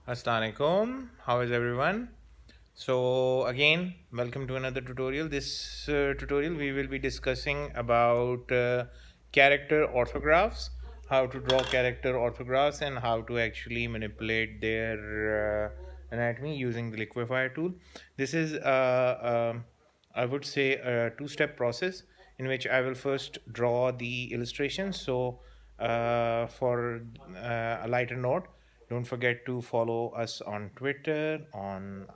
Assalamualaikum. How is everyone? So again, welcome to another tutorial. This tutorial we will be discussing about character orthographs, how to draw character orthographs, and how to actually manipulate their anatomy using the Liquify tool. This is I would say a two-step process in which I will first draw the illustration. So for a lighter note, don't forget to follow us on Twitter, on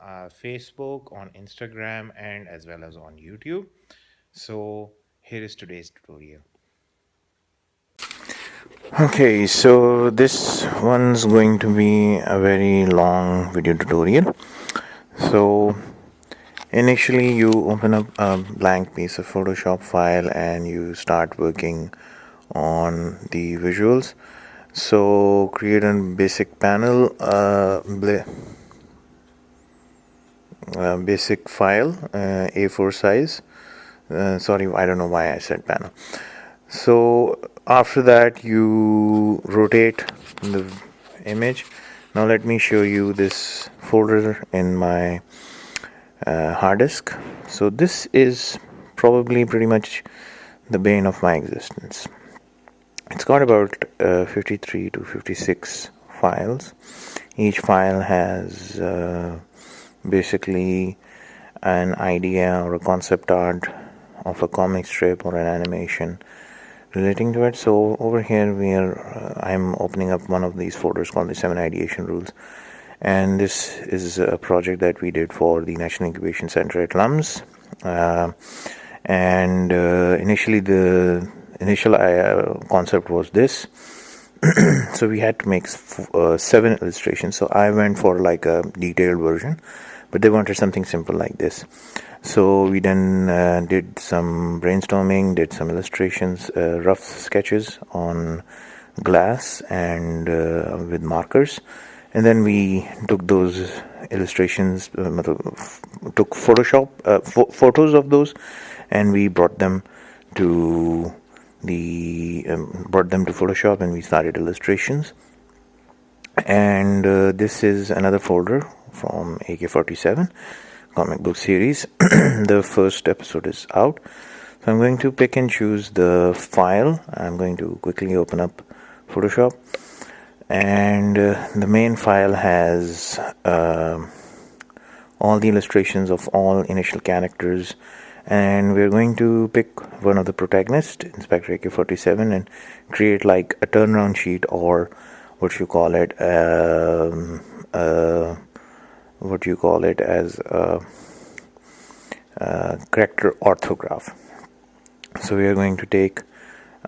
Facebook, on Instagram, and as well as on YouTube. So here is today's tutorial. Okay, so this one's going to be a very long video tutorial. So initially you open up a blank piece of Photoshop file and you start working on the visuals. So create a basic panel, basic file, A4 size. Sorry, I don't know why I said panel. So after that you rotate the image. Now let me show you this folder in my hard disk. So this is probably pretty much the bane of my existence. It's got about 53 to 56 files. Each file has basically an idea or a concept art of a comic strip or an animation relating to it. So over here I'm opening up one of these folders called the 7 ideation rules, and this is a project that we did for the National Incubation Center at LUMS. Initially the initial concept was this. So we had to make 7 illustrations. So I went for like a detailed version, but they wanted something simple like this. So we then did some brainstorming, did some illustrations, rough sketches on glass and with markers, and then we took those illustrations, took Photoshop photos of those, and we brought them to Photoshop, and we started illustrations. And this is another folder from AK-47 comic book series. The first episode is out, so I'm going to pick and choose the file. I'm going to quickly open up Photoshop, and the main file has all the illustrations of all initial characters, and we're going to pick one of the protagonists, Inspector AK-47, and create like a turnaround sheet, or what you call it as a character orthograph. So we are going to take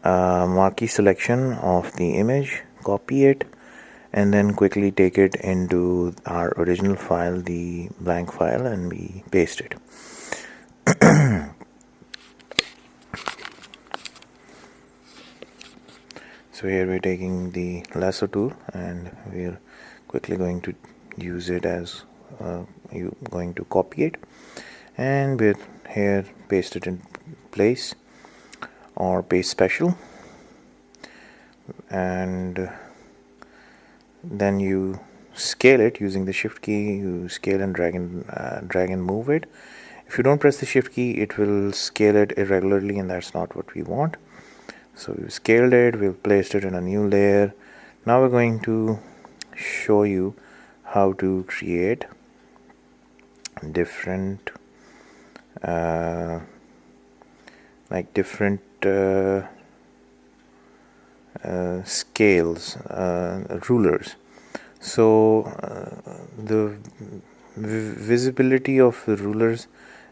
a marquee selection of the image, copy it, and then quickly take it into our original file, the blank file, and we paste it. So here we're taking the lasso tool, and we're quickly going to use it as you going to copy it, and with here paste it in place, or paste special, and then you scale it using the shift key. You scale and drag and move it. If you don't press the shift key, it will scale it irregularly, and that's not what we want. So we've scaled it, we've placed it in a new layer. Now we're going to show you how to create different scales, rulers. So the visibility of the rulers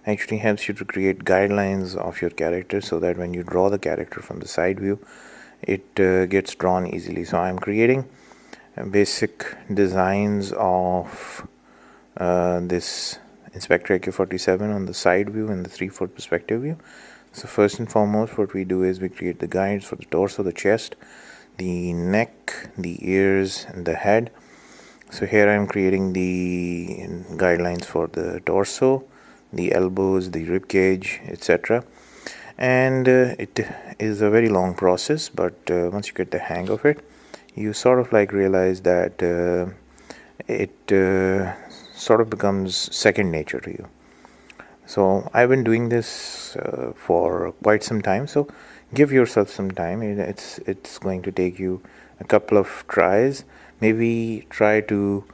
actually helps you to create guidelines of your character, so that when you draw the character from the side view, it gets drawn easily. So I'm creating basic designs of this Inspector AK-47 on the side view and the 3/4 perspective view. So first and foremost, what we do is we create the guides for the torso, the chest, the neck, the ears, and the head. So here I'm creating the guidelines for the torso, the elbows, the rib cage, etc. And it is a very long process, but once you get the hang of it, you sort of like realize that it sort of becomes second nature to you. So I've been doing this for quite some time, so give yourself some time. It's going to take you a couple of tries. Maybe try to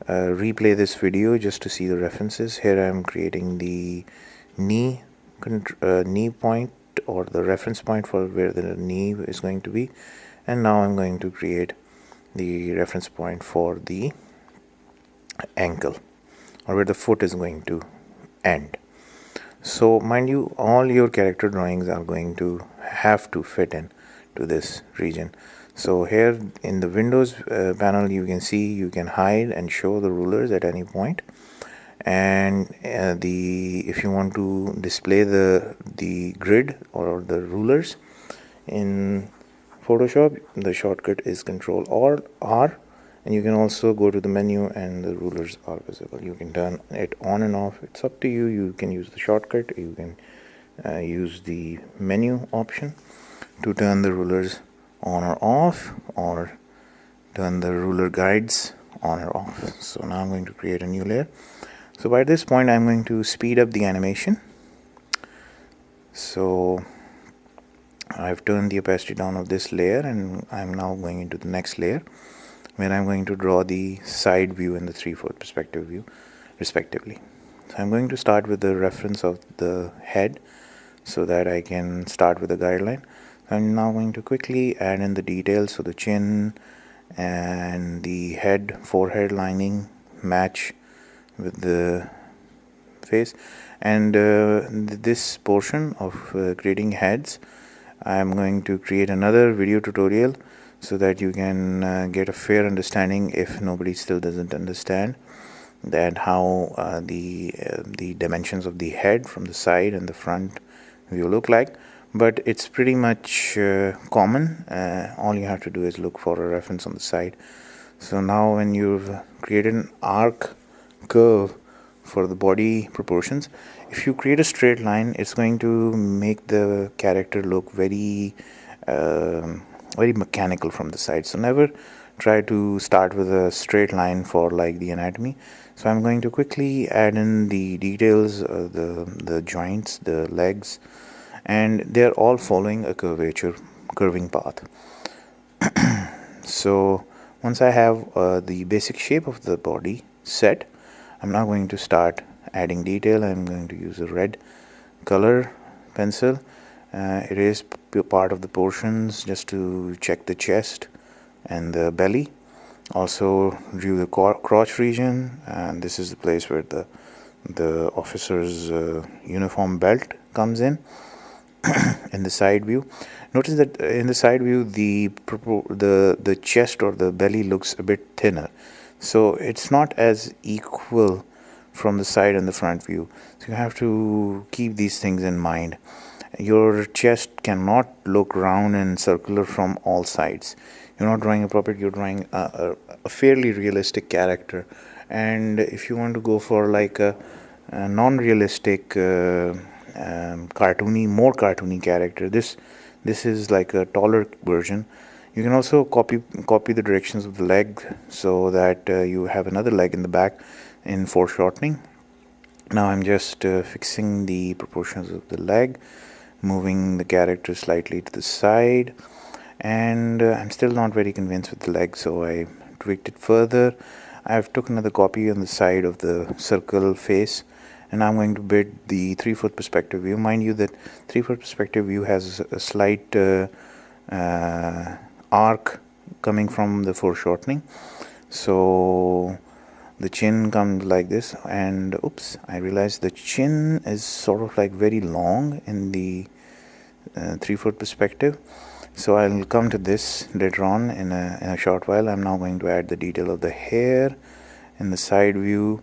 replay this video just to see the references. Here I'm creating the knee knee point, or the reference point for where the knee is going to be, and now I'm going to create the reference point for the ankle, or where the foot is going to end. So mind you, all your character drawings are going to have to fit in to this region. So here in the Windows panel, you can see you can hide and show the rulers at any point. And if you want to display the grid or the rulers in Photoshop, the shortcut is Control or R, and you can also go to the menu and the rulers are visible. You can turn it on and off. It's up to you. You can use the shortcut, you can use the menu option to turn the rulers on or off, or turn the ruler guides on or off. So now I'm going to create a new layer. So by this point I'm going to speed up the animation. So I've turned the opacity down of this layer, and I'm now going into the next layer, where I'm going to draw the side view and the 3/4 perspective view respectively. So I'm going to start with the reference of the head so that I can start with the guideline. I'm now going to quickly add in the details, so the chin and the head, forehead lining match with the face, and this portion of creating heads, I'm going to create another video tutorial so that you can get a fair understanding, if nobody still doesn't understand, that how the dimensions of the head from the side and the front view look like. But it's pretty much common. All you have to do is look for a reference on the side. So now when you've created an arc curve for the body proportions, if you create a straight line, it's going to make the character look very very mechanical from the side. So never try to start with a straight line for like the anatomy. So I'm going to quickly add in the details, the joints, the legs, and they're all following a curving path. So once I have the basic shape of the body set, I'm now going to start adding detail. I'm going to use a red color pencil, erase part of the portions just to check the chest and the belly. Also view the crotch region, and this is the place where the officer's uniform belt comes in. In the side view, notice that in the side view the chest or the belly looks a bit thinner, so it's not as equal from the side and the front view. So you have to keep these things in mind. Your chest cannot look round and circular from all sides. You're not drawing a puppet, you're drawing a fairly realistic character. And if you want to go for like a non-realistic more cartoony character, this is like a taller version. You can also copy the directions of the leg, so that you have another leg in the back in foreshortening. Now I'm just fixing the proportions of the leg, moving the character slightly to the side, and I'm still not very convinced with the leg, so I tweaked it further. I've took another copy on the side of the circle face, and I'm going to bid the 3/4 perspective view. Mind you that 3/4 perspective view has a slight arc coming from the foreshortening. So the chin comes like this, and oops, I realized the chin is sort of like very long in the 3/4 perspective. So I'll come to this later on in a short while. I'm now going to add the detail of the hair in the side view,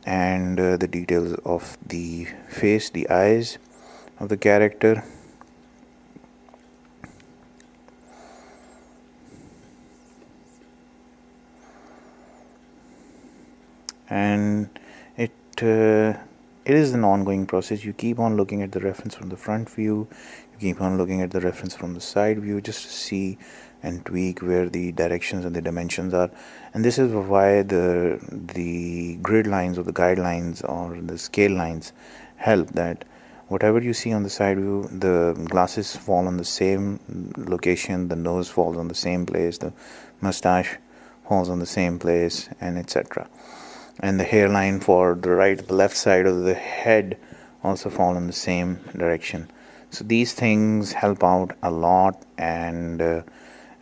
and the details of the face, the eyes of the character. And it is an ongoing process. You keep on looking at the reference from the front view, you keep on looking at the reference from the side view, just to see and tweak where the directions and the dimensions are. And this is why the grid lines or the guidelines or the scale lines help, that whatever you see on the side view, the glasses fall on the same location, the nose falls on the same place, the mustache falls on the same place, and etc. And the hairline for the right, the left side of the head also fall in the same direction. So these things help out a lot, and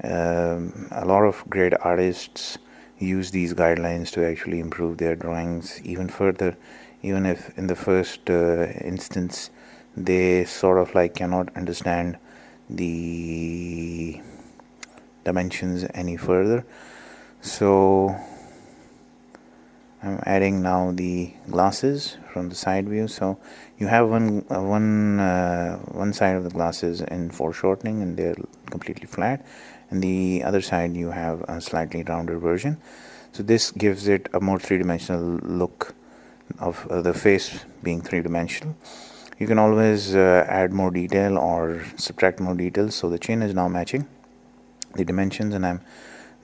a lot of great artists use these guidelines to actually improve their drawings even further, even if in the first instance they sort of like cannot understand the dimensions any further. So I'm adding now the glasses from the side view. So you have one side of the glasses in foreshortening and they're completely flat, and the other side you have a slightly rounded version. So this gives it a more three-dimensional look of the face being three-dimensional. You can always add more detail or subtract more details. So the chin is now matching the dimensions, and I'm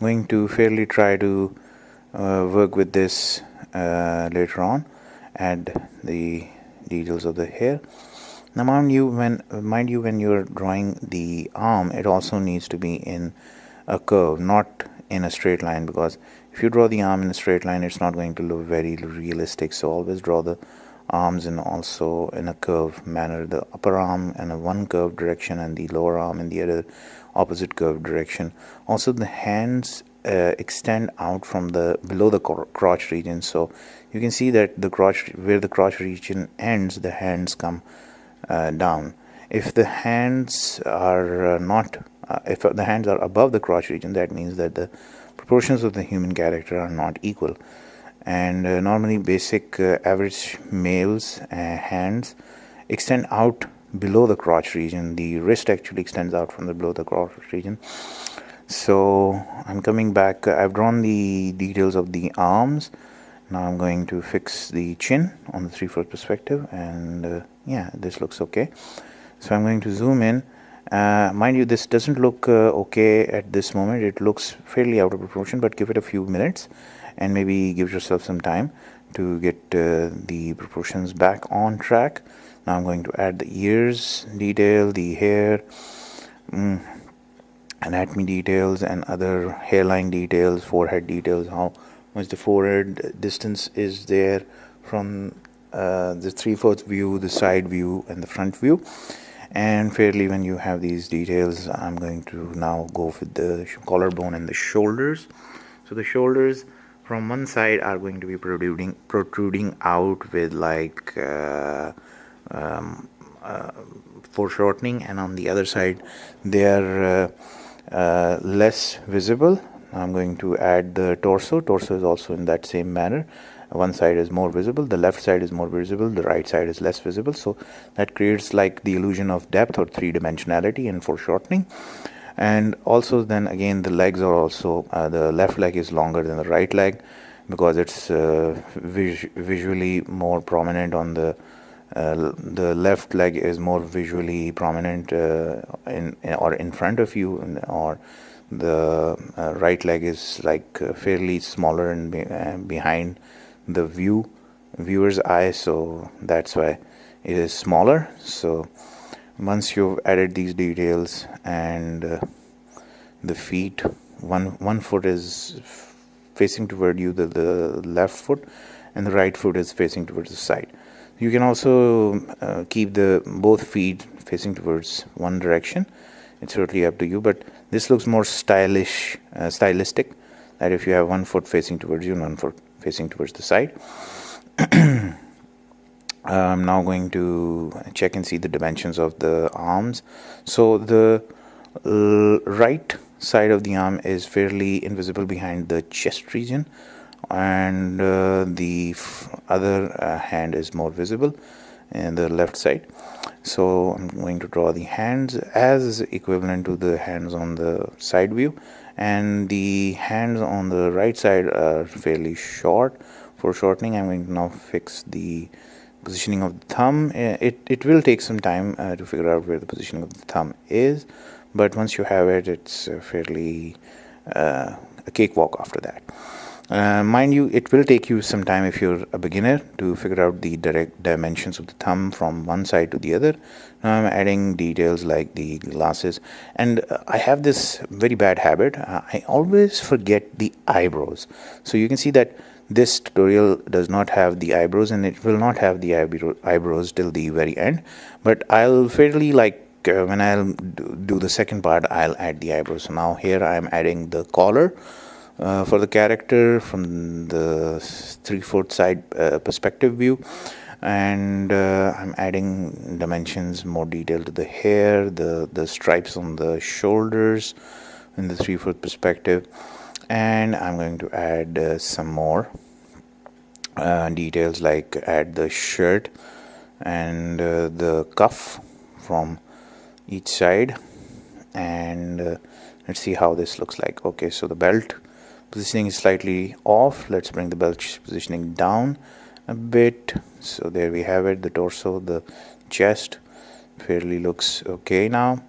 going to fairly try to work with this later on, add the details of the hair. Now mind you, when you're drawing the arm, it also needs to be in a curve, not in a straight line, because if you draw the arm in a straight line, it's not going to look very realistic. So always draw the arms in also in a curved manner, the upper arm in a one curved direction and the lower arm in the other opposite curved direction. Also the hands extend out from the below the crotch region, so you can see that the crotch, where the crotch region ends, the hands come down. If the hands are if the hands are above the crotch region, that means that the proportions of the human character are not equal. And normally basic average males hands extend out below the crotch region. The wrist actually extends out from the below the crotch region. So I'm coming back. I've drawn the details of the arms. Now I'm going to fix the chin on the 3/4 perspective, and yeah, this looks okay. So I'm going to zoom in. Mind you, this doesn't look okay at this moment. It looks fairly out of proportion, but give it a few minutes and maybe give yourself some time to get the proportions back on track. Now I'm going to add the ears detail, the hair, anatomy details, and other hairline details, forehead details, how much the forehead distance is there from the 3/4 view, the side view, and the front view. And fairly, when you have these details, I'm going to now go with the collarbone and the shoulders. So the shoulders from one side are going to be protruding out with like foreshortening, and on the other side they are less visible. I'm going to add the torso. Torso is also in that same manner. One side is more visible, the left side is more visible, the right side is less visible. So that creates like the illusion of depth or three-dimensionality and foreshortening. And also then again the legs are also the left leg is longer than the right leg because it's visually more prominent on the left leg is more visually prominent in front of you, or the right leg is like fairly smaller and behind the viewer's eye, so that's why it is smaller. So once you've added these details, and the feet, one foot is facing toward you, the left foot, and the right foot is facing towards the side. You can also keep the both feet facing towards one direction. It's totally up to you, but this looks more stylistic, that if you have one foot facing towards you and one foot facing towards the side. I'm now going to check and see the dimensions of the arms. So the right side of the arm is fairly invisible behind the chest region, and the other hand is more visible in the left side. So I'm going to draw the hands as equivalent to the hands on the side view, and the hands on the right side are fairly short. For shortening, I'm going to now fix the positioning of the thumb, it will take some time to figure out where the positioning of the thumb is, but once you have it, it's fairly a cakewalk after that. Mind you, it will take you some time if you're a beginner to figure out the direct dimensions of the thumb from one side to the other. Now I'm adding details like the glasses, and I have this very bad habit. I always forget the eyebrows. So you can see that this tutorial does not have the eyebrows, and it will not have the eyebrows till the very end, but I'll fairly when I'll do the second part, I'll add the eyebrows. So now here I'm adding the collar for the character from the 3/4 side perspective view, and I'm adding dimensions, more detail to the hair, the stripes on the shoulders in the 3/4 perspective, and I'm going to add some more details, like add the shirt and the cuff from each side, and let's see how this looks like. Okay, so the belt positioning is slightly off. Let's bring the belt positioning down a bit. So there we have it. The torso, the chest fairly looks okay now,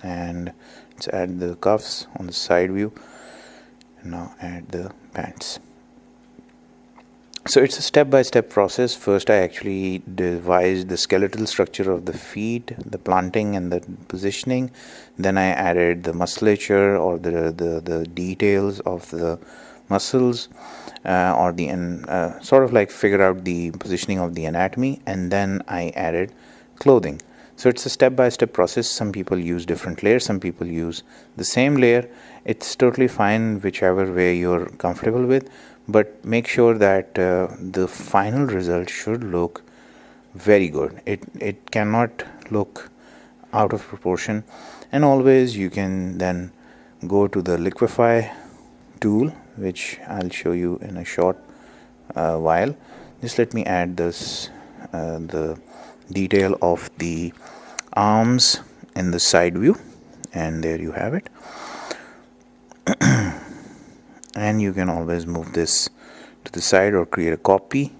and let's add the cuffs on the side view, and now add the pants. So it's a step-by-step process. First I actually devised the skeletal structure of the feet, the planting and the positioning. Then I added the musculature, or the details of the muscles, or the sort of like figure out the positioning of the anatomy, and then I added clothing. So it's a step-by-step process. Some people use different layers, some people use the same layer. It's totally fine whichever way you're comfortable with, but make sure that the final result should look very good. It cannot look out of proportion, and always you can then go to the Liquify tool, which I'll show you in a short while. Just let me add this the detail of the arms in the side view, and there you have it. And you can always move this to the side or create a copy,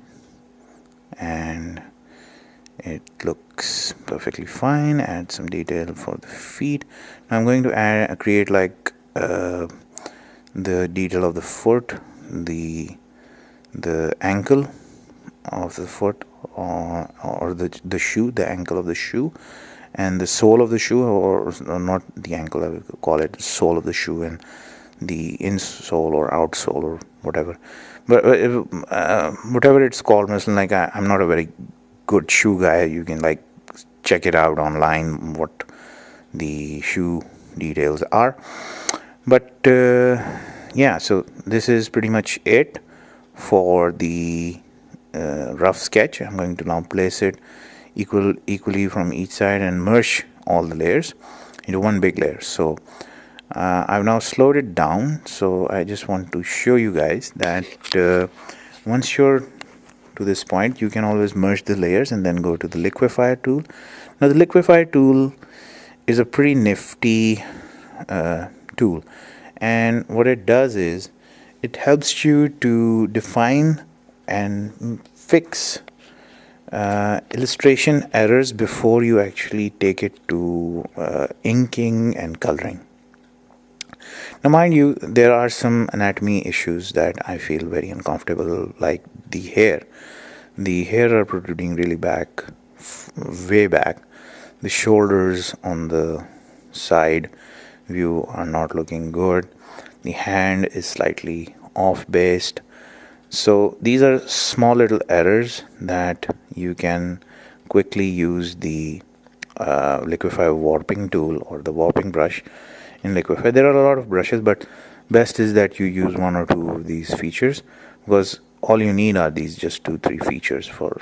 and it looks perfectly fine. Add some detail for the feet. Now I'm going to create like the detail of the foot, the ankle of the foot, or the shoe, the ankle of the shoe, and the sole of the shoe, or not the ankle, I would call it the sole of the shoe, and the insole or outsole or whatever. But whatever it's called, like I'm not a very good shoe guy. You can like check it out online what the shoe details are. But yeah, so this is pretty much it for the rough sketch. I'm going to now place it equally from each side and merge all the layers into one big layer. So I've now slowed it down, so I just want to show you guys that once you're to this point, you can always merge the layers and then go to the Liquify tool. Now the Liquify tool is a pretty nifty tool, and what it does is it helps you to define and fix illustration errors before you actually take it to inking and coloring. Now mind you, there are some anatomy issues that I feel very uncomfortable, like the hair. The hair are protruding really back, way back. The shoulders on the side view are not looking good. The hand is slightly off based. So these are small little errors that you can quickly use the Liquify warping tool or the warping brush in Liquify. There are a lot of brushes, but best is that you use one or two of these features, because all you need are these just 2-3 features for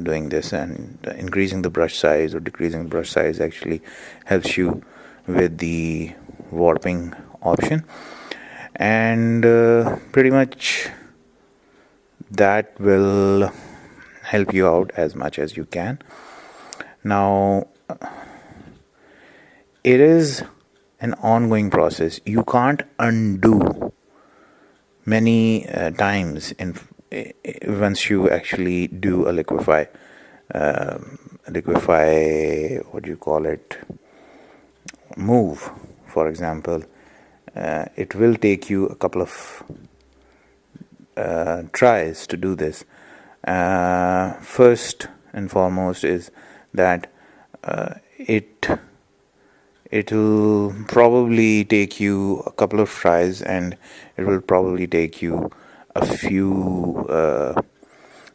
doing this, and increasing the brush size or decreasing the brush size actually helps you with the warping option. And pretty much that will help you out as much as you can. Now it is an ongoing process. You can't undo many times once you actually do a Liquify liquify, what do you call it, move, for example, it will take you a couple of tries to do this. First and foremost is that it'll probably take you a couple of tries, and it will probably take you a few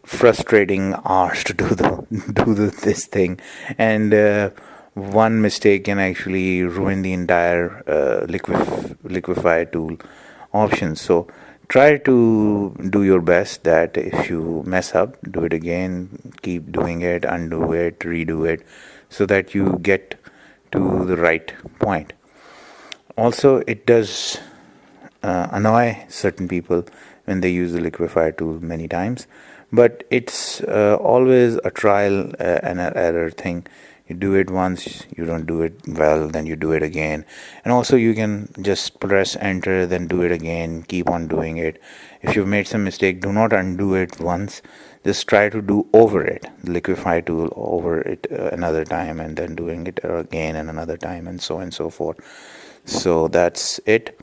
frustrating hours to this thing, and one mistake can actually ruin the entire Liquify tool options. So try to do your best that if you mess up, do it again, keep doing it, undo it, redo it, so that you get to the right point. Also, it does annoy certain people when they use the Liquify tool many times, but it's always a trial and error thing. You do it once, you don't do it well, then you do it again. And also you can just press enter, then do it again, keep on doing it. If you've made some mistake, do not undo it once. Just try to do over it, the Liquify tool over it another time, and then doing it again and another time, and so on and so forth. So that's it.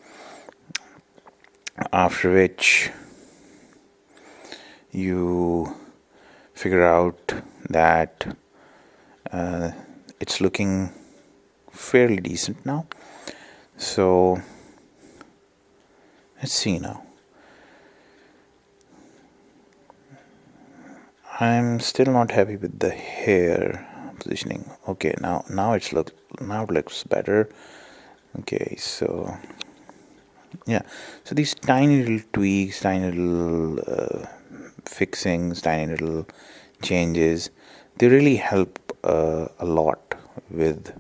After which you figure out that it's looking fairly decent now. So let's see now. I'm still not happy with the hair positioning. Okay, now it looks better. Okay, so yeah, so these tiny little tweaks, tiny little fixings, tiny little changes, they really help a lot with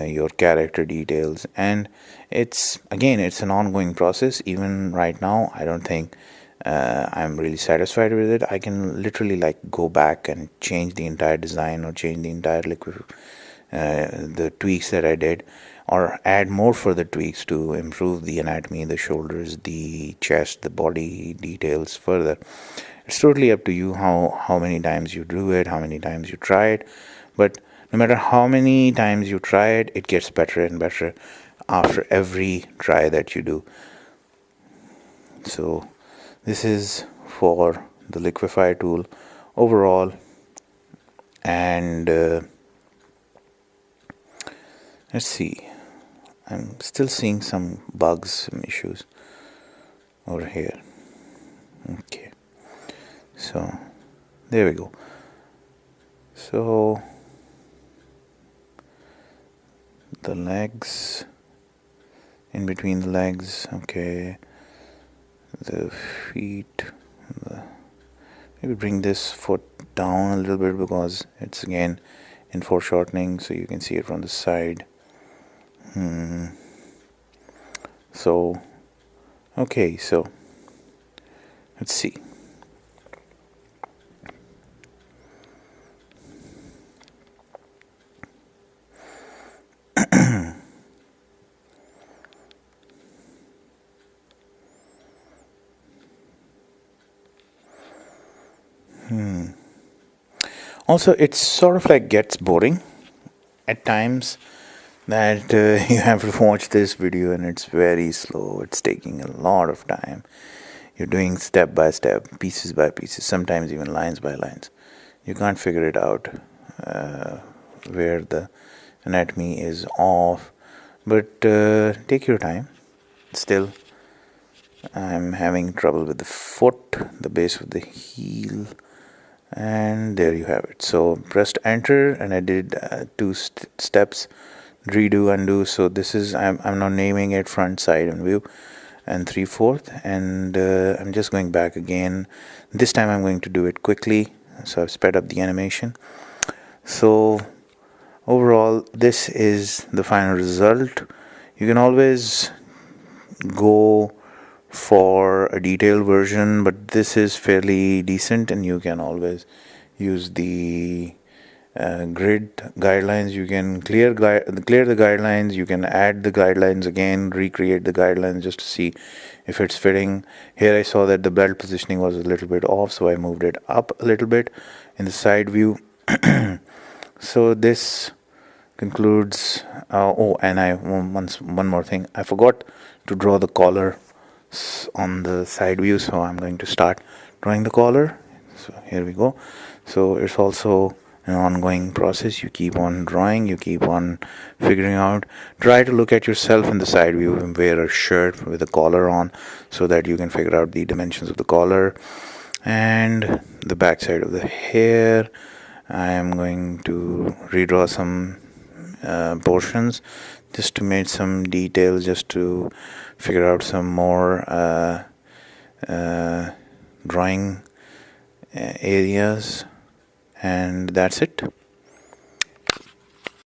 your character details. And it's an ongoing process. Even right now, I don't think I'm really satisfied with it. I can literally go back and change the entire design, or change the entire the tweaks that I did, or add more further tweaks to improve the anatomy, the shoulders, the chest, the body details further. It's totally up to you how many times you do it, how many times you try it. But no matter how many times you try it, it gets better and better after every try that you do. So this is for the Liquify tool overall. And let's see, I'm still seeing some bugs, some issues over here. Okay, so there we go. So the legs, in between the legs, okay, the feet, maybe bring this foot down a little bit, because it's again in foreshortening, so you can see it from the side. So okay, so let's see. Also, it sort of gets boring at times, that you have to watch this video and it's very slow. It's taking a lot of time. You're doing step by step, pieces by pieces, sometimes even lines by lines. You can't figure it out where the anatomy is off, but take your time. Still, I'm having trouble with the foot, the base of the heel, and there you have it. So pressed enter, and I did two steps, redo, undo. So this is, I'm now naming it front, side, and view, and 3/4, and I'm just going back again. This time I'm going to do it quickly, so I've sped up the animation. So overall, this is the final result. You can always go for a detailed version, but this is fairly decent, and you can always use the grid guidelines. You can clear the guidelines. You can add the guidelines again, recreate the guidelines just to see if it's fitting. Here I saw that the belt positioning was a little bit off, so I moved it up a little bit in the side view. So this concludes. Oh, and one more thing. I forgot to draw the collar on the side view, so I'm going to start drawing the collar. So here we go. So it's also an ongoing process. You keep on drawing, you keep on figuring out. Try to look at yourself in the side view and wear a shirt with a collar on so that you can figure out the dimensions of the collar and the back side of the hair. I am going to redraw some portions just to make some details, just to figure out some more drawing areas, and that's it.